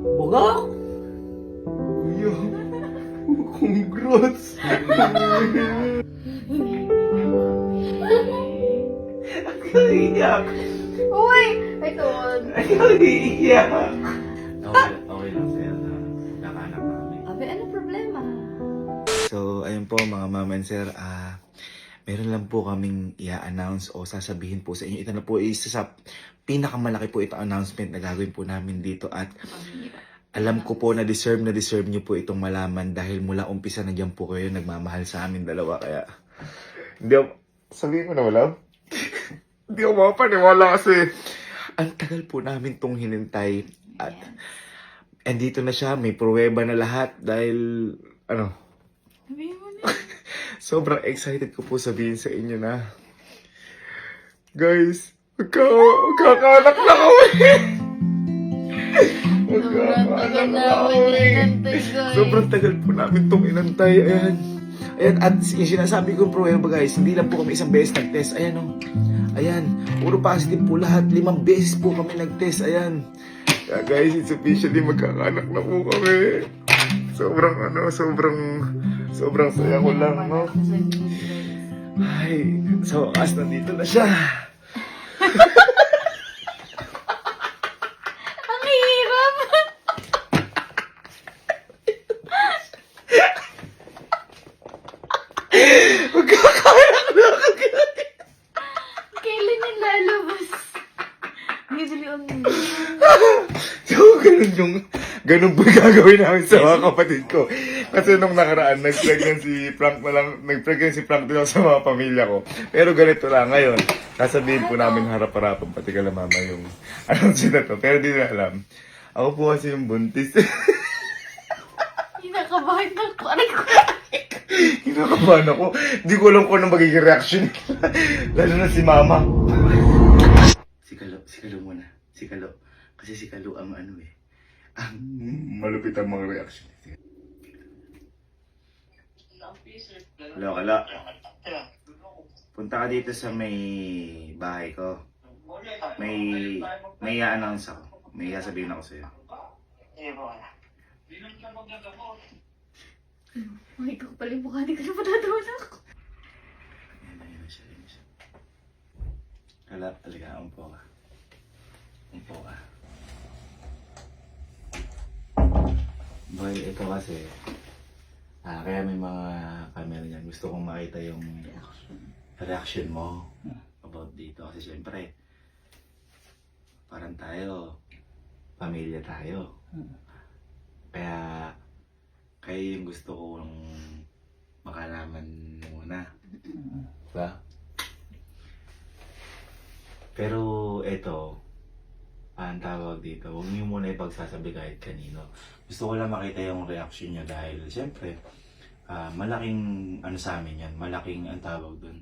Buga? Kuya, congrats! Ang iiyak! Uy! Ito. Ang iiyak! Okay lang sir. Nakanak namin. Abe, ano problema? So, ayun po mga mama and sir, meron lang po kaming i-announce o sasabihin po sa inyo. Ito na po isa sa pinakamalaki po itong announcement na gagawin po namin dito at alam ko po na deserve nyo po itong malaman dahil mula umpisa na dyan po kayo nagmamahal sa amin dalawa kaya hindi ako, sabihin ko na wala? Hindi ako mapaniwala kasi ang tagal po namin tong hinintay at andito na siya, may pruweba na lahat dahil Sabihin mo na. sobrang excited ko po sabihin sa inyo na guys, magkakaanak na kami! Sobrang tagal po namin itong inantay. Ayan. Ayan. At yung sinasabi kong pruweba guys, hindi lang po kami isang beses nag-test. Ayan o. Ayan. Puro positive po lahat. 5 beses po kami nag-test. Ayan. Kaya guys, it's officially magkakaanak na po kami. Sobrang saya ko lang, no? Ay, sa wakas nandito na siya. Ang hirap! Magkakaanak na kami. Kailan yung lalabas? Bibili ang So, ganun po gagawin namin sa mga kapatid ko. Kasi nung nakaraan, nag-pregnant si Frank din ako sa mga pamilya ko. Pero ganito lang ngayon, sasabihin po namin harap-harapan, pati kala mama yung anong na to. Pero di na alam. Ako po kasi yung buntis. Hinakabahan ng parang ko. Kinakabahan ako. Di ko alam kung anong magiging reaction. Lalo na si mama. Si Kalo muna. Si Kalo. Kasi si Kalo ang ang malupit ang mga reaction. Hello, Kalo. Punta ka dito sa may bahay ko. May i-announce ako. May sasabihin ako sa'yo. Ay, ito pala yung mukha. Di ko na matatawa na ako. Ayan siya. Kala, talaga, umpo ka. Boy, ito kasi, kaya may mga camera niyan. Gusto kong makita yung reaction mo about dito. Kasi syempre, parang tayo, pamilya tayo. Kaya yung gusto kong makalaman muna. Diba? Pero ito, ang tawag dito, huwag niyo muna ipagsasabi kahit kanino. Gusto ko lang makita yung reaction niya dahil siyempre, malaking sa amin yan. Malaking ang tawag dun.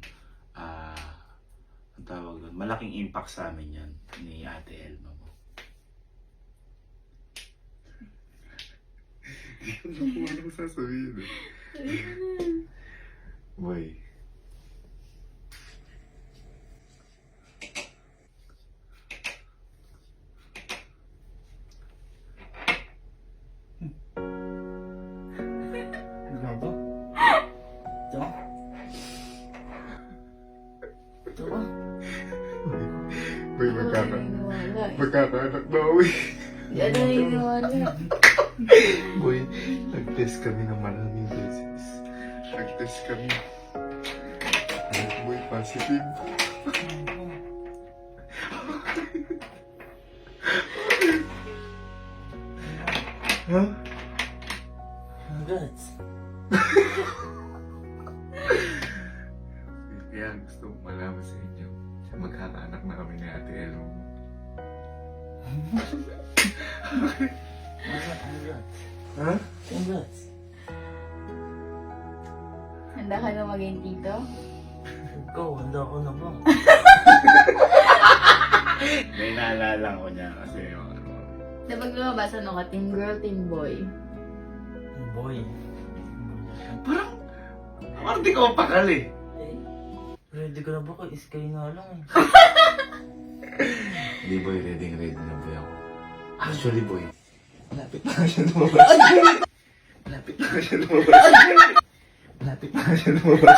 Malaking impact sa amin yan ni Ate Elma mo. Hindi ko na kung anong sasabihin. Boy. Ano ba? Ito? Ito ba? Boy, magkakaanak na uwi. Yan na iniwala. Boy, nag-test kami ng maraming beses. Boy, positive. Ha? Congrats. Kaya gusto kong malaman sa inyo. Magkakaanak na kami ni Ate Elmo. Congrats. Ha? Congrats. Handa ka na maging tito? Ikaw, handa ko na ba? May naalala ko niya kasi Kapag lumabas, ano ka? Team girl, team boy? Boy. parang di ko mapakal eh. Ready ka na ba? Iskay nga lang eh. Hindi boy, ready na boy ako. Actually boy, Malapit na siya lumabas. Malapit na siya lumabas. Malapit na siya lumabas.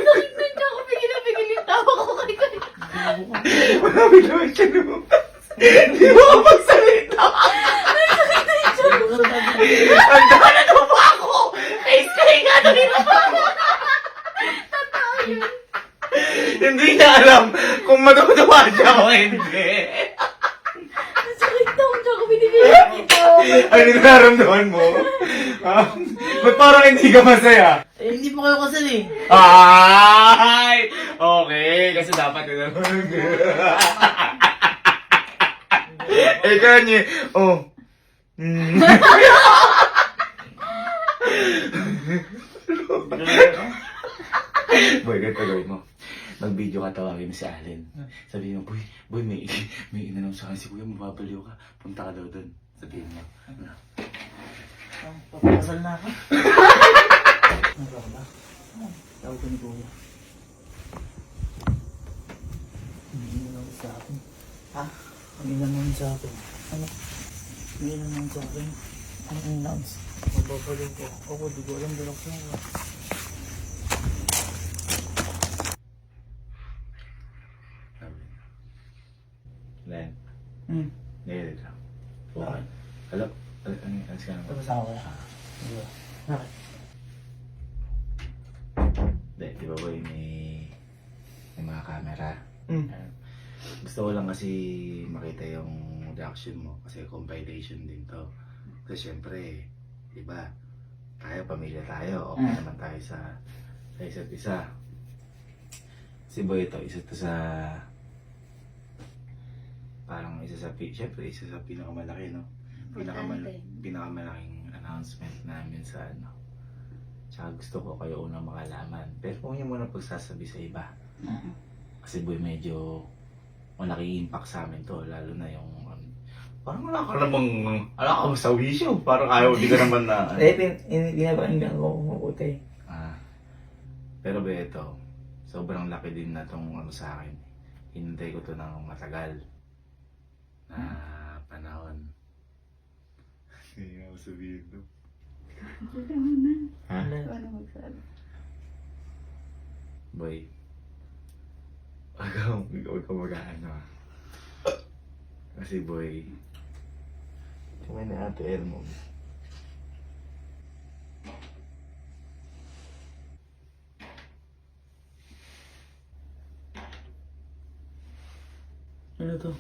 Sakit na siya ako. Pigil na pigil yung tawa ko kay Kuya. Malapit na siya lumabas. Hindi mo ako magsalita. Ang dami na ba ako? Iskay nga na rin ako. Hindi niya alam kung matutuwa siya o hindi. Sakit na ako. Tsaka binibigyan ito. Ano yung nararamdaman mo? Ba't parang hindi ka masaya? Eh, hindi pa kayo kasal eh. Ay! Okay, kasi dapat yun naman. Eh, kanya, oh. Boy, ganito gawin mo. Mag-video ka, tawagin mo si Allen. Sabihin mo, boy, may inanong sa akin si Kuya, mababaliw ka. Punta ka daw dun. Sabihin mo. Papakasal na ako. Ano ba? Tawag ko ni Kuya. Hindi naman sa akin. Ha? Hindi naman sa akin. Ano? Hindi naman sa akin. Ano announce? Mababaliw ko. Ako, di ko alam dalak na ako. Len, ngayon lang. Bakit? Hello? Alis ka naman. Tapos ako kaya. Hindi ba? Bakit? Di ba boy, may mga camera. Gusto ko lang kasi makita yung reaction mo kasi compilation din to. Kasi syempre, di ba, tayo, pamilya tayo, okay naman tayo sa isa't isa. Si boy ito, isa to sa parang syempre isa sa pinakamalaki, no? Pinakamalaking announcement namin sa ano. Tsaka gusto ko kayo unang makalaman. Pero kung niyo muna pagsasabi sa iba. Kasi boy, medyo malaking impact sa amin to. Lalo na yung parang wala ka sa wisyo. Parang ayaw, di ka naman na Binabanggan ko mabuti. Pero ba ito, sobrang laki din na tong sa akin. Hinintay ko to ng matagal na panahon. Hindi ako sabihin to. Ha? Ano magsabi? Boy, huwag ka mag-ano. Kasi boy, kami ni Ate Elmo. Ano to?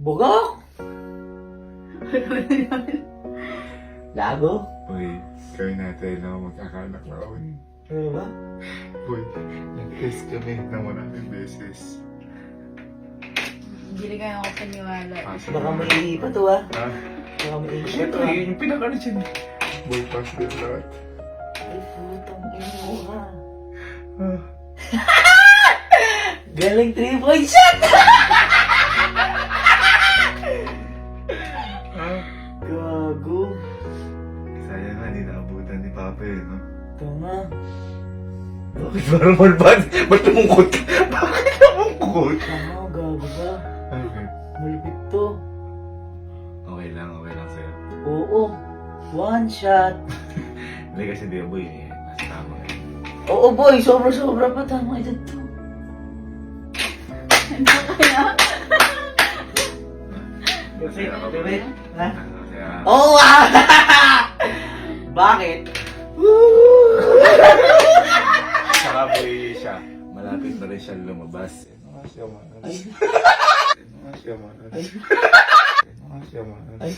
Bugok! Lago? Boy, kami ni Ate Elmo magkakanak na kami. Ano ba? Boy, nag-test kami ng maraming beses. Hindi na kaya ako paniwala. Baka may iipa to ah. Ha? Baka may iipa Ito, to ah. yun yung pinaka dyan. Boy, pass din lahat. Ay, putang ina mo ha. Ah. Galing 3-point shot! Gago. Sayang nga, hindi naabutan ni Papa eh, no? Tama. Bakit parang malbad? Ba't tumungkot ka? Bakit tumungkot? Tama, gago ka. Okay. Malupit to. Okay lang sa'yo. Oo. One shot. Hindi kasi di boy, nasa tama eh. Oo boy, sobra-sobra pa. Tama ito to. Ano kaya? Masaya ka ba? Lupit? Ha? Masaya. Oo ah! Bakit? Saka boy siya, malapit na rin siya lumabas. Ano nga siya man? Ay. Ano nga siya man? Ay. Ano nga siya man? Ay.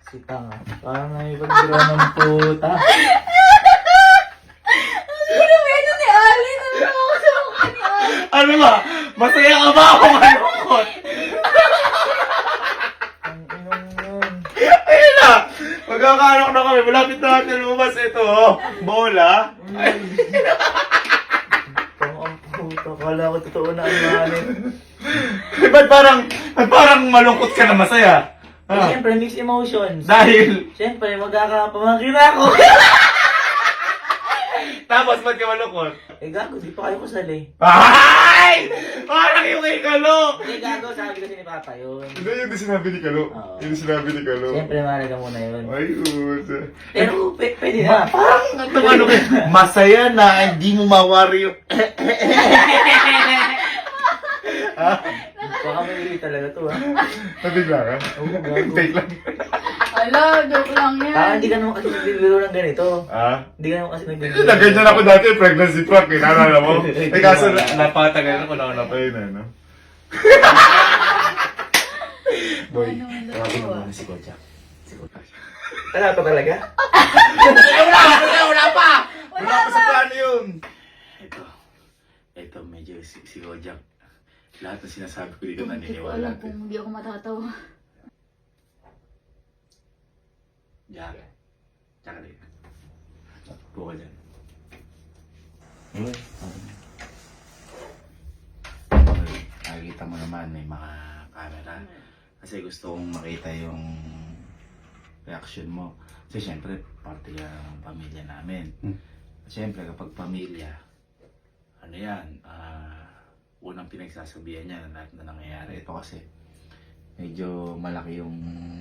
Si Tanga. Parang naipagdira ng puta. Ano ni Alin? Ano ako sa mukha ni Alin? Ano ba? Masaya ka ba ako malungkot? Ang inong yun. Ayun na! Magkakaroon na kami, malapit na natin lumabas ito, oh. Bola. Tanga ang puta. Kala ko totoo na ang mahalin. Ba't parang malungkot ka na masaya? Ah. Siyempre, mixed emotions. Dahil, Siyempre, magkakapamangkin ako. tapos ba't ka malungkot? Eh, gago, di pa kayo kusali. Ay! Parang yung kay Kalo! Eh, gago, sabi kasi ni Papa yun. Hindi, yun yung sinabi ni Kalo. Oo. Yun yung sinabi ni Kalo. Siyempre, mahalaga muna yun. Ay, uta. Pero, pwede na. Parang ano ka, masaya na hindi mo mawari yung... Baka may really talaga to, ha? Nabigla ka? Oo, gago. Take lang. Ala, joke lang yan. Hindi ka naman kasi nagbibiro ng ganito. Ah? Hindi ka naman kasi nagbibiro. Na ganyan ako dati, pregnancy prank, eh, naalala mo? Eh kaso napatagal ako, nauna pa yun, ano? Boy, Ano naman daw tawagin mo ako, muna si Kojak. Si Kojak. Wala pa talaga? Wala pa! Wala pa sa plano yun! Ito, medyo si Kojak. Lahat ng sinasabi ko dito Hindi ko alam kung hindi ako matatawa. Jack. Jack rin. Buka dyan. Nakikita mo naman may mga camera. Kasi gusto kong makita yung reaction mo. Kasi syempre, parte yan ng pamilya namin. Syempre, kapag pamilya, ano yan, unang pinagsasabihan niya na lahat na nangyayari. Ito kasi, medyo malaki yung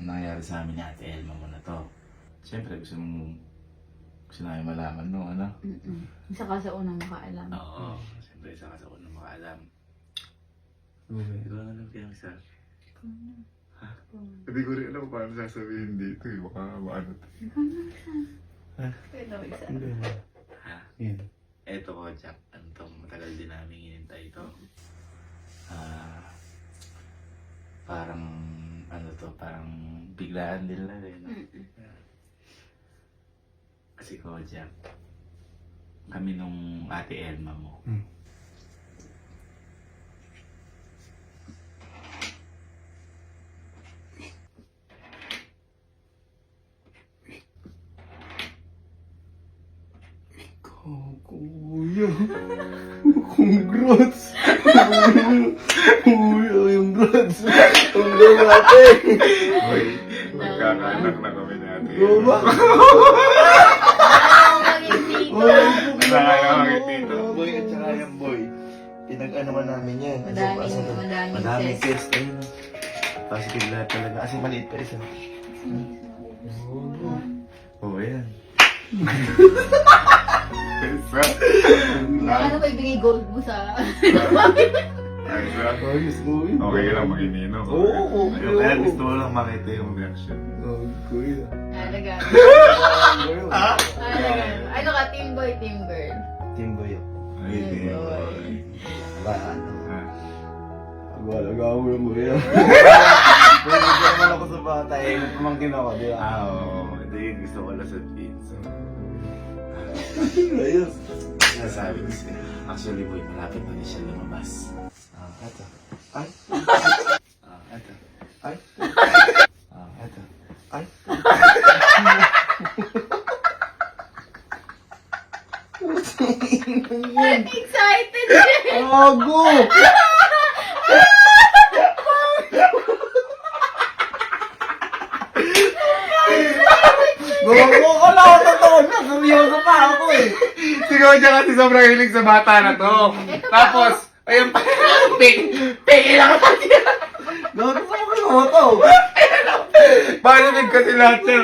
nangyayari sa amin ni Ate Elma mo na to. Siyempre, gusto namin malaman, no? Ano? Isa ka sa unang makaalam. Oo. Siyempre, isa ka sa unang makaalam. Ikaw na lang pinagsasabi. Ha? Hindi ko rin alam kung paano sasabihin dito eh. Baka maano to. Pwede ako isa. Ha? Eto ko, Jack. Ano to? Matagal din namin hinintay ito. Parang, ano to? Parang biglaan din lang eh. No? Kasi ko, Jack, kami nung Ate Elma mo. Kuya, congrats! Kuya, yung congrats! Congrats natin! Uy, magkakaanak na kami ni Ate Goma! Boy, at saka yung boy. Pinag-ano man namin yan. Madaming test. Ayun. Positive lahat talaga. Kasi maliit pa isa. Oo, yan. Isa. Ano ba ibigay gold mo sa... Isa. Ayos, boy. Okay lang mag-inino. Oo, okay. Kaya gusto ko lang makita yung reaction. Oh, kuya. Halaga. Ha? Halaga. Ano ka, team boy, team girl? Team boy ako. Ay, Team boy. Wala, ano. Ha? Wala mo yung kuya. Pwede naman ako sa bata eh. Pumangkin ako, di ba? Oo. Hindi yun gusto ko lang sabihin. So, Ayos. sinasabi ko siya. Actually, boy, malapit na din siya lumabas. Eto. Ay. Eto. Ay. Eto. Ay. Excited siya! Ago! Gago ka lang ako totoo na. Seryoso pa ako eh. Si Goja kasi sobrang hilig sa bata na to. Tapos, ayun pa, peke lang ako siya. Gago sa mga kaloto. Paninig kasi lahat siya.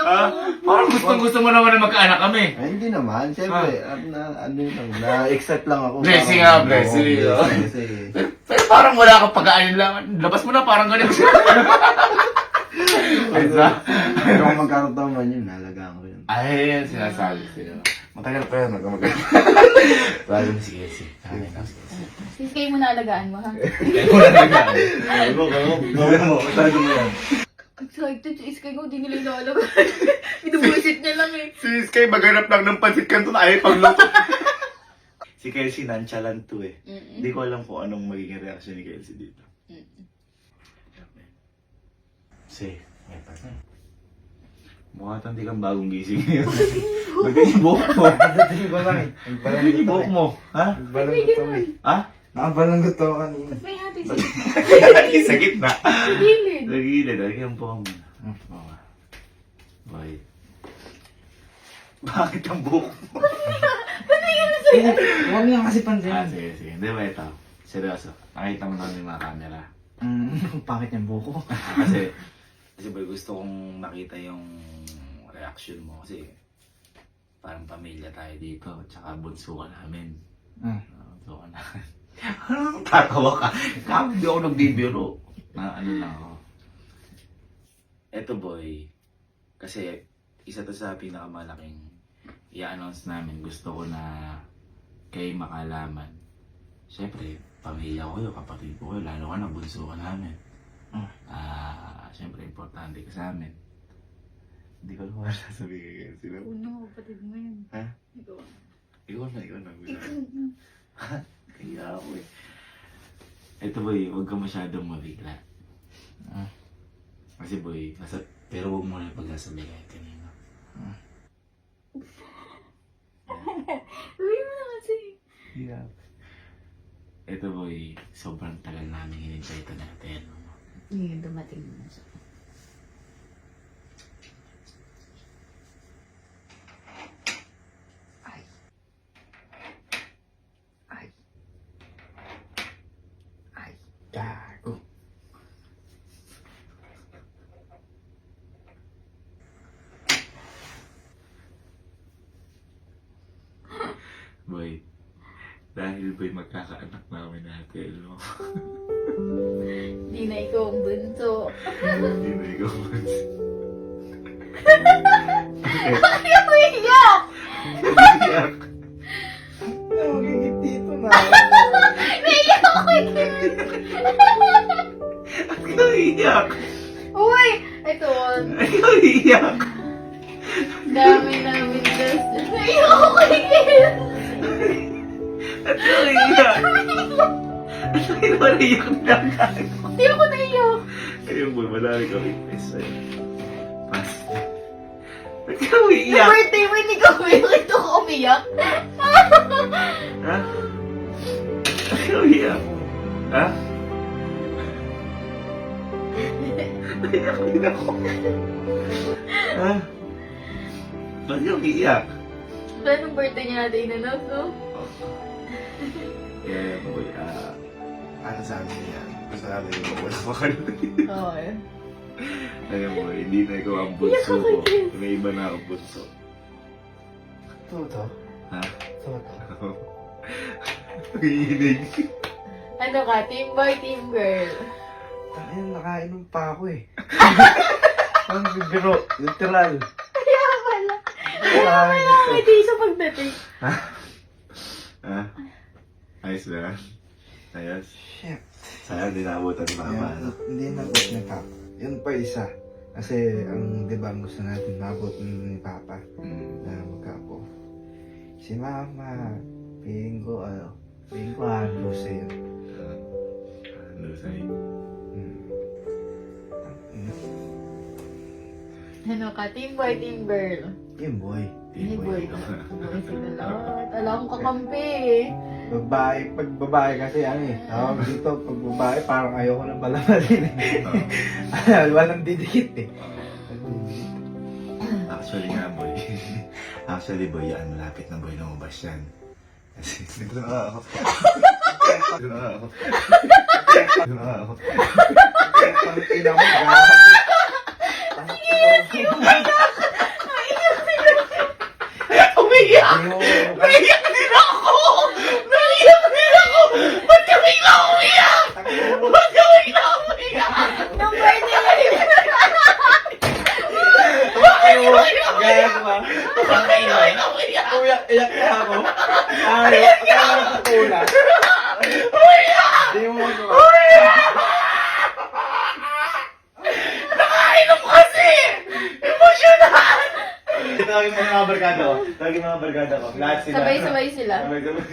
Ah, parang gusto mo naman na magkaanak kami. Ay, hindi naman. Siyempre, ano yun lang. Na-excite lang ako. Blessing Parang- ah, blessing. Oo, Oh. blessing. Pero parang wala kang pag-aanin lang. Labas mo na, parang ganun siya. Pero kung magkaroon man yun, nalagaan ko yun. Ay, yan sinasabi sila. Matagal pa yan, magkamagal. Bago na sige, sige. Sis, kayo mo na alagaan mo, ha? Gago, gawin mo. Tago mo yan. Excited si Iskay ko, di nila inaalagaan. Inubusit niya lang eh. Si Sky, maghanap lang ng pansit kanto na ayaw pagluto. Si Kelsey, nonchalant to eh. Hindi ko alam kung anong magiging reaction ni Kelsey dito. Si, mukha tang di kang bagong gising ngayon. Maganda yung buhok mo. Pagdating ko lang eh. Maganda yung buhok mo. Ha? Balang ko to eh. Ha? Nakabalanggot ako kanina. Ba't may hati sa Sa gitna. gilid? Sa gilid. Lagyan po kami. Oo. Boy. Bakit ang buhok mo? Huwag nga kasi Ah, pansinin. sige. Hindi ba ito? Seryoso. Nakita mo namin yung mga camera. Pangit yung buko. Kasi boy, gusto kong makita yung reaction mo. Kasi parang pamilya tayo dito. Tsaka bunso ka namin. Bunso ka namin. Anong tatawa ka? Hindi ako nagbibiro. Na ano na ako. Eto boy, kasi isa to sa pinakamalaking i-announce namin. Gusto ko na kayo makalaman. Siyempre, pamilya ko kayo, kapatid ko kayo, lalo ka na bunso ka namin. Siyempre, importante ka sa amin. Hindi ko naman sasabihin sila. Uno, kapatid mo yun. Ha? Ikaw. Ikaw na. Kaya ako eh. Ito boy, huwag ka masyadong mabigla. Kasi boy, pero huwag mo na pagkasabi kahit kanina. Uwi mo na kasi. Yeah. Ito boy, sobrang tagal namin hinintay ito natin. Ngayon, dumating na siya. Ay. Ay. Ay. Gago. Boy, dahil boy magkakaanak namin natin, no? Di na ikaw ang bunso. Hindi na ikaw Bakit ako iyak? Iyak! Magigit dito na. Naiyak ako Ikaw iyak! Uy! Ito, Ikaw iyak! dami namin das. Naiyak ako iyak. Ikaw iyak! Ikaw na iyak na tayo. Di ako naiyak. Ayun boy, madami kami pesa eh. Pas. Ikaw Sa iyak! birthday mo, hindi ka umiyak. Ito ko umiyak. Ha? Ikaw iyak! Ha? Iyak din ako. Ha? Ba't ikaw iyak? Anong birthday niya natin inanap, no? Yeah, boy, ano sabi niya? Sabi niya, wala pa ka Oo. Ayun boy, hindi na ikaw ang bunso ko. May iba na ang bunso. Toto. Ha? Toto. Hihinig. Ano ka? Team boy, team girl? Ayun, nakainom pa ako eh. Ang bibiro. Literal. Kaya pala. Ay, May tissue pagdating. Ha? Ayos na? Ayos? Shit. Sayang, di naabutan ni Mama. Ayan, hindi nabot ni Papa. Yun pa isa. Kasi ang di ba ang gusto natin mabot ni Papa na magkapo. Si Mama, piling ko halo sa'yo. Ano sa'yo? Ano ka? Team boy, team girl? Yung boy. Team boy. Boy sila lahat. Alam ko kakampi eh. Pag babae kasi ano eh. Tawag dito, pag babae parang ayoko na palamalin eh. Walang didikit eh. Actually nga, boy. Actually, boy, yan. Malapit na boy lumabas yan. Kasi, dito na ako. Dito na ako. Dito na ako. Ang ina mo, gago. Umiyak! Naiyak din ako! Naiyak din ako! Ba't kami na umiyak? Ba't kami na umiyak? Yung birthday niya. Bakit kami na umiyak? Gago ba? Bakit kami na umiyak? Iyak na ako. Iyak na ako sa tula. Umiyak! Di mo mo. Nakainom kasi! Emosyonal! Tawagin mo yung mga barkada ko. Tawagin mo mga barkada ko. Lahat sila. Sabay-sabay sila. Sabay-sabay.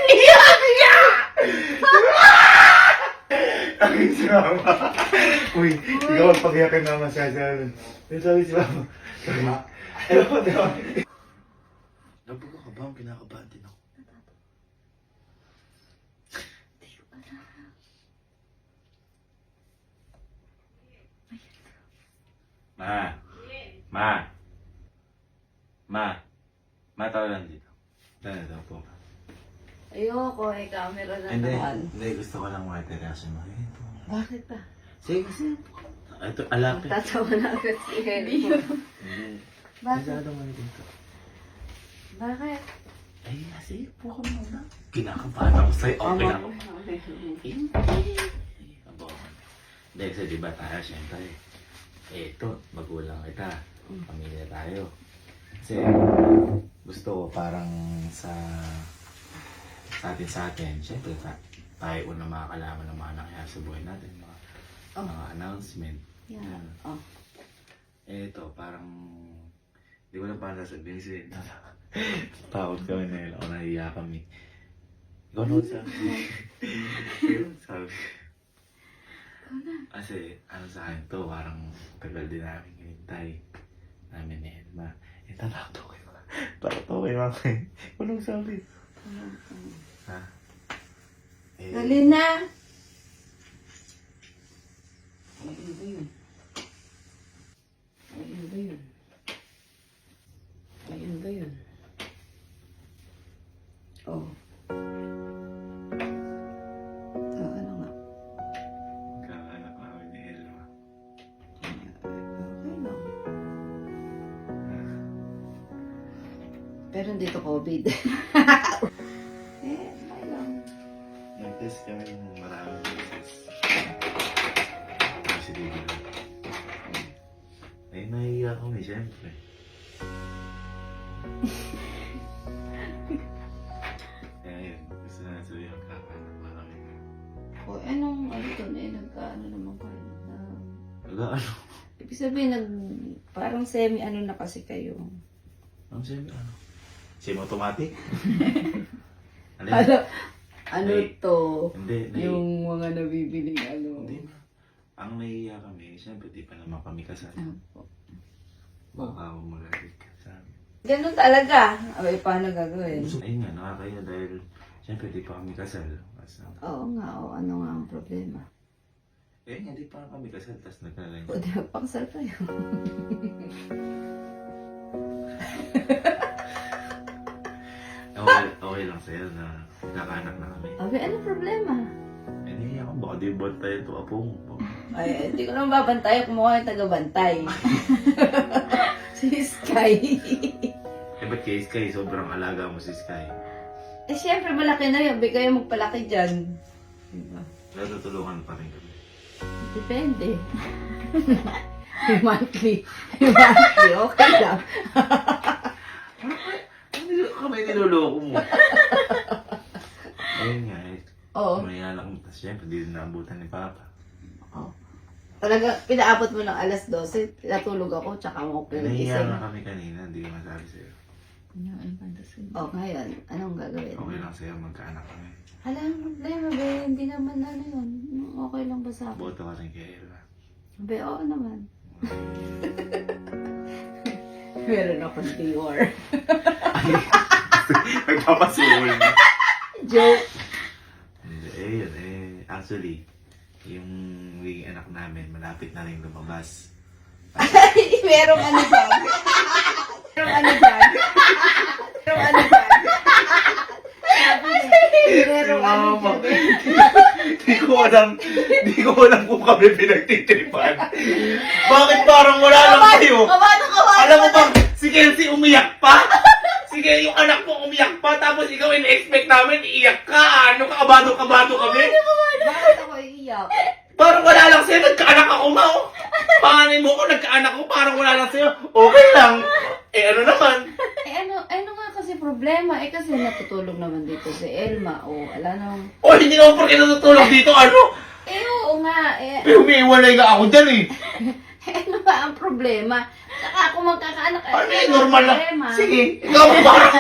Iyak niya! Tawagin si Mama. Uy, ikaw ang pakiyakin naman siya sa akin. Tawagin si Mama. Hello, diba? Nabuka ka ba? Kinakabahan din ako. Ma, tawag lang dito. Tara daw po. Ayoko, camera na Hindi, naman. hindi. Gusto ko lang makita reaction mo. Ito. Bakit ba? Sige, kasi. Ito, alapit. Tatawa na agad si Elmo. Hindi. Bakit? Masyado mo dito. Bakit? Ay, kasi po ko muna. Kinakabahan ako sa'yo. Okay ako. Hindi, kasi diba tayo, syempre. Ito, magulang kita. Pamilya tayo. Kasi, gusto ko parang sa atin, syempre, tayo una makakalaman ng mga nangyayari sa buhay natin. Mga announcement. Yan. Oh. Ito, parang, di ko lang paano sasabihin kasi, takot kami na yun. Ako nahiya kami. Ikaw na sabi. Sabi. Kasi, ano sa akin to, parang tagal din namin hinintay. Namin ni Elma. Tatakot ko kayo. Takot ko kayo mga kayo. Walang sabi. Ha? Dali na! Ayun ba yun? Ayun ba yun? Ayun ba yun? Oh. Ano nga? Kakanak namin ni Elma. Okay lang. Pero dito COVID. Okay lang. Nag-test kami ng maraming beses. Kasi dito lang. Ay, nahiya kami, siyempre. Kaya yun, gusto na sabihin ang kakanak na kami. O, anong ano to na nagkaano naman kayo? Ano? Ibig sabihin, parang semi-ano na kasi kayo. Ano siya? Ano? Semi-automatic? Ano yun? Ano Ay, to? Hindi, Yung mga nabibiling ano. Hindi na. Ang nahiya kami, siyempre di pa naman kami kasal. Opo. Baka ako magalit ka sa amin. Ganun talaga. Abay, paano gagawin? Ayun nga, nakakaya dahil siyempre di pa kami kasal. Oo nga, o ano nga ang problema? Eh nga, di pa kami kasal, tapos nagkaganyan. O di magpaksal kayo. Okay lang sa'yo na kakanak na kami. Abay, ano problema? Eh, nahiya ko, baka di ba tayo ito apo mo? Ay, hindi ko naman babantay kung mukha yung taga-bantay. Si Sky. Eh, ba't kay Sky? Sobrang alaga mo si Sky. Eh, syempre, malaki na yun. Abay, kayo magpalaki dyan. Diba? Natutulungan pa rin kami. Depende. Yung monthly. Yung monthly, okay lang. Kamay niloloko mo. Ayun nga eh. Oo. Maya lang. Tapos syempre, di din naabutan ni Papa. Oh. Talaga, pinaabot mo ng alas 12, natulog ako, tsaka mo ko Nahiya gising. nga kami kanina, hindi ko masabi sa'yo. Oh, ngayon, anong gagawin? Okay lang sa'yo, magkaanak kami. Hala, ang problema, be, hindi naman ano yun. Okay lang ba sa akin? Boto ka rin kay Ella. Be, oo naman. Meron akong Dior. Nagpapasuhol na. Joke. Hindi, eh yun eh. Actually, yung magiging anak namin, malapit na rin lumabas. Merong ano dyan. Merong ano dyan. Merong ano dyan. Sabi niya, merong ano dyan. Di ko alam kung kami pinagtitripan. Bakit parang wala lang kayo? Kabado. Alam mo bang si Kelsey umiyak pa? Sige, yung anak mo umiyak pa, tapos ikaw in-expect namin, iiyak ka. Ano ka, kabado-kabado kami? Bakit ako iiyak? Parang wala lang sa'yo, nagkaanak ako, Mao. Panganay mo ko, nagkaanak ko, parang wala lang sa'yo. Okay lang. Eh, ano naman? Ano nga kasi problema? Eh kasi natutulog naman dito si Elma. O, ala nang... O, hindi naman porque natutulog dito, ano? Eh, oo nga. Eh, Eh, umiiwalay ka ako dyan, eh. ano ba ang problema? Saka ako magkakaanak. Ano eh, normal lang. problema. Sige, ikaw parang...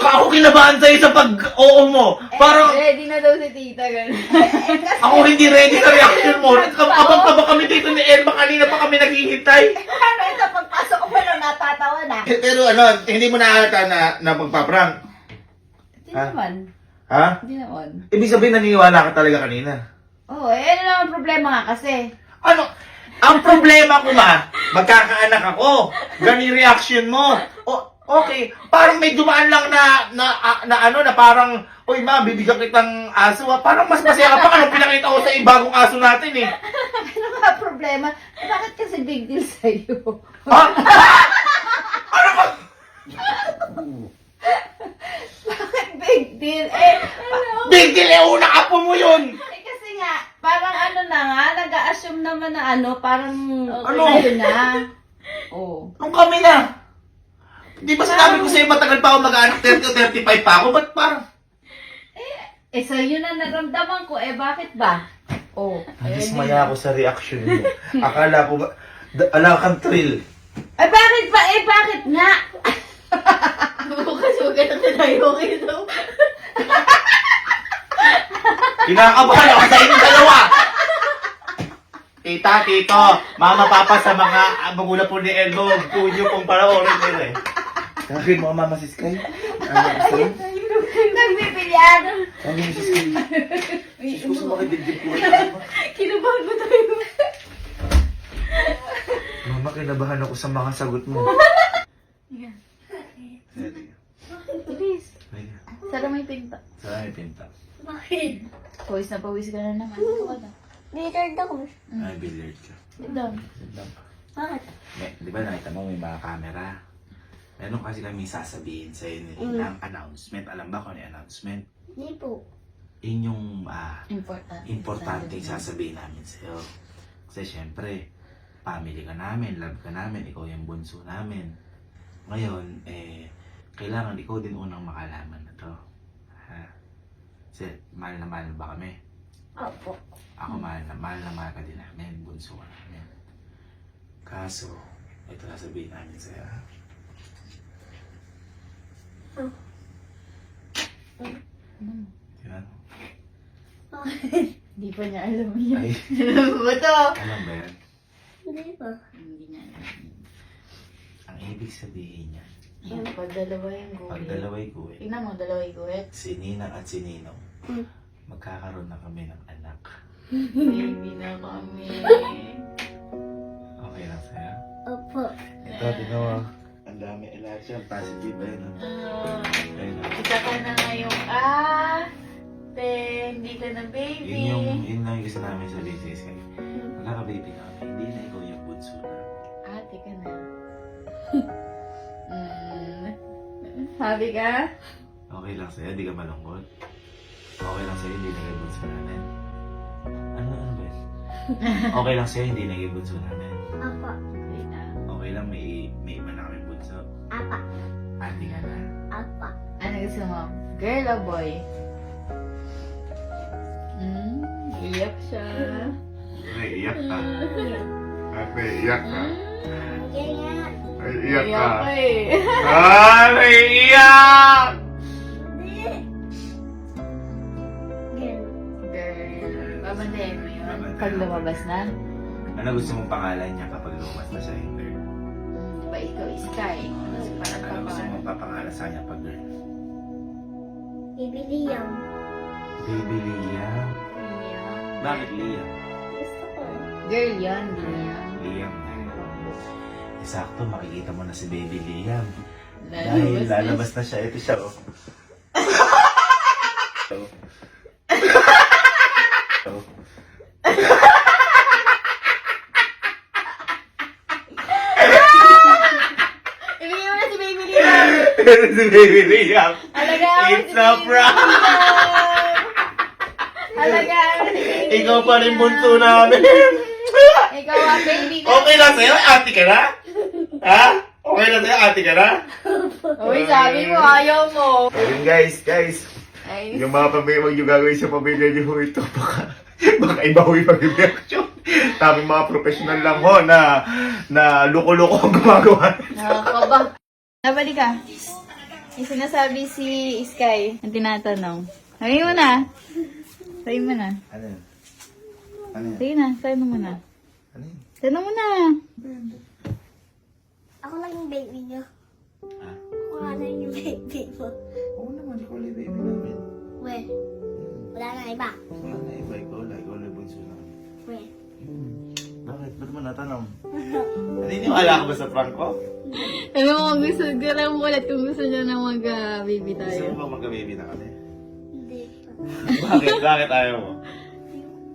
Ako kinabahan sa'yo sa pag-oo mo. Parang... Ready na daw si tita, gano'n. Ako hindi ready sa reaction mo. Abang-abang kami dito ni Elma. Kanina pa kami naghihintay. Ano ito, pagpasok ko pa lang natatawa na. Pero ano, hindi mo nakakata na magpa-prank. Hindi naman. Ha? Hindi naman. Ibig sabihin naniniwala ka talaga kanina. Oo, ano naman problema nga kasi. Ano? Ang problema ko magkakaanak ako. Gani reaction mo. Okay, parang may dumaan lang na parang, uy ma, bibigyan kitang aso Parang mas masaya ka pa anong pinakita ko sa bagong aso natin eh. Ano nga problema? Bakit kasi big deal sa'yo? Ha? Ano ba? Bakit big deal? Big deal eh, unang apo mo yun. Kasi nga, parang nag-a-assume naman na parang Ano? sa'yo na. Oo. Nung kami na. Di ba sinabi ko sa'yo matagal pa ako mag-anak, 30 o 35 pa ako? Ba't parang? Sa'yo na naramdaman ko. Bakit ba? Nadismaya ako sa reaction mo. Akala ko ba, ala kang thrill. Bakit ba? Bakit nga? Bukas huwag ka na tayo ito. Kinakabahan ako sa inyong dalawa. Tita, tito, mama, papa sa mga magulang po ni Elmo, kunyo pong paraorin nila eh. Sabihin mo, mama, si Sky. Ano gusto mo? Nagbibilyan. Ano mo si Sky? Gusto mo makidibdib ko. Kinubahan ko tayo. Mama, kinabahan ako sa mga sagot mo. Bilis. Sana may pinta. Sana may pinta. Bakit? Pawis na pawis ka na naman. Billiard ako. Ay, billiard ka. Doon. Bakit? Di ba nakita mo may mga camera? Meron kasi kami sasabihin sa'yo ng announcement. Alam ba kung ano yung announcement? Hindi po. Yun yung Importante. sasabihin namin sa'yo. Kasi syempre, family ka namin, love ka namin, ikaw yung bunso namin. Ngayon, kailangan ikaw din unang makalaman na to. Ha? Kasi mahal na mahal ba kami? Opo. Ako mahal na mahal ka din namin, bunso ka namin. Kaso, ito sasabihin namin sa'yo. Ha? Yan. Hindi pa niya alam yun. Ay, Alam mo ba to? alam ba yan? Hindi pa. Hindi niya alam. Ang ibig sabihin niya, Ayan, pag dalawa yung pag guhit. dalaway guwit, Tingnan mo, dalawa yung guhit. si Ninang at si Ninong, Hmm. magkakaroon na kami ng anak. Baby na kami. Okay lang sa'yo? Opo. Ito, tingnan mo. Ang dami, lahat yan, positive ba yun? Ayun, Isa ka na ngayong hindi ka na baby. yun lang yung gusto namin sabihin sa Sky. Magkaka-baby na kami, hindi na ikaw yung bunso na. Ate ka na. Happy ka? Okay lang sa'yo, di ka malungkot. Okay lang sa'yo, hindi na kayo bunso namin. Ano ba yun? Okay lang sa'yo, hindi na kayo bunso namin. Opo. Okay na. Okay lang, may iba na kami bunso. Apa. Ate ka na. Apa. Ano gusto mo? Girl o boy? Iyak siya. Naiiyak ka. Naiiyak ka. Ganyan. Naiiyak ka. Iyak ka eh. Naiiyak! Hindi. Ganyan. Girl. Babantayan mo yun. Babantayan. Pag lumabas na. Ano gusto mong pangalan niya kapag lumabas na siya yung girl? Diba ikaw is Sky? Kasi parang Ano gusto papangalan. mong papangalan sa kanya pag girl? Bibili yan. Baby Liam. Liam. Bakit Liam? Gusto ko. Girl yun, Liam. Liam. Sakto, makikita mo na si Baby Liam. Lalabas Dahil na lalabas na siya. Ito siya, oh. Oh. Ibigay mo na si Baby Liam! si Baby Liam. Alagaan mo It's si a Baby prank! Liam! Alagaan mo si Baby Ikaw pa rin Liam! bunso namin. Ikaw ang baby na. Okay lang sa'yo? Ate ka na? Ha? Okay lang sa'yo? Ate ka na? Uy, sabi mo, ayaw mo. Ayun guys. Ay, Yung mga pamilya, yung gagawin sa pamilya niyo ho ito, baka iba ho yung mag-reaction. Taming mga professional lang ho na loko-loko ang gumagawa. nakakaba. Nabalik ka. Yung sinasabi si Sky, ang tinatanong. Sabi mo na. Sabi mo na. Ano yun? Ano yun? Sige na, sabi mo na. Ano yun? Tanong mo na. Ako lang yung baby niyo. Ha? Ako lang yung baby mo. Oo naman, ikaw lang yung baby namin. We. Wala na iba. Wala na iba, ikaw lang yung bunso namin. We. Bakit? Bakit? Ba't mo natanong? Naniniwala ka ba sa prank ko? Ano mo gusto, alam mo ulit kung gusto niya na mag-baby Gusto tayo. mo bang magka-baby na kami? Hindi. Bakit? Bakit ayaw mo?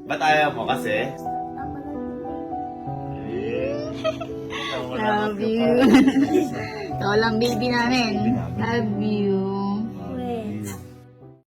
Ba't ayaw mo? Kasi? Ako lang yung baby. Love you. Ikaw lang baby namin. Love you.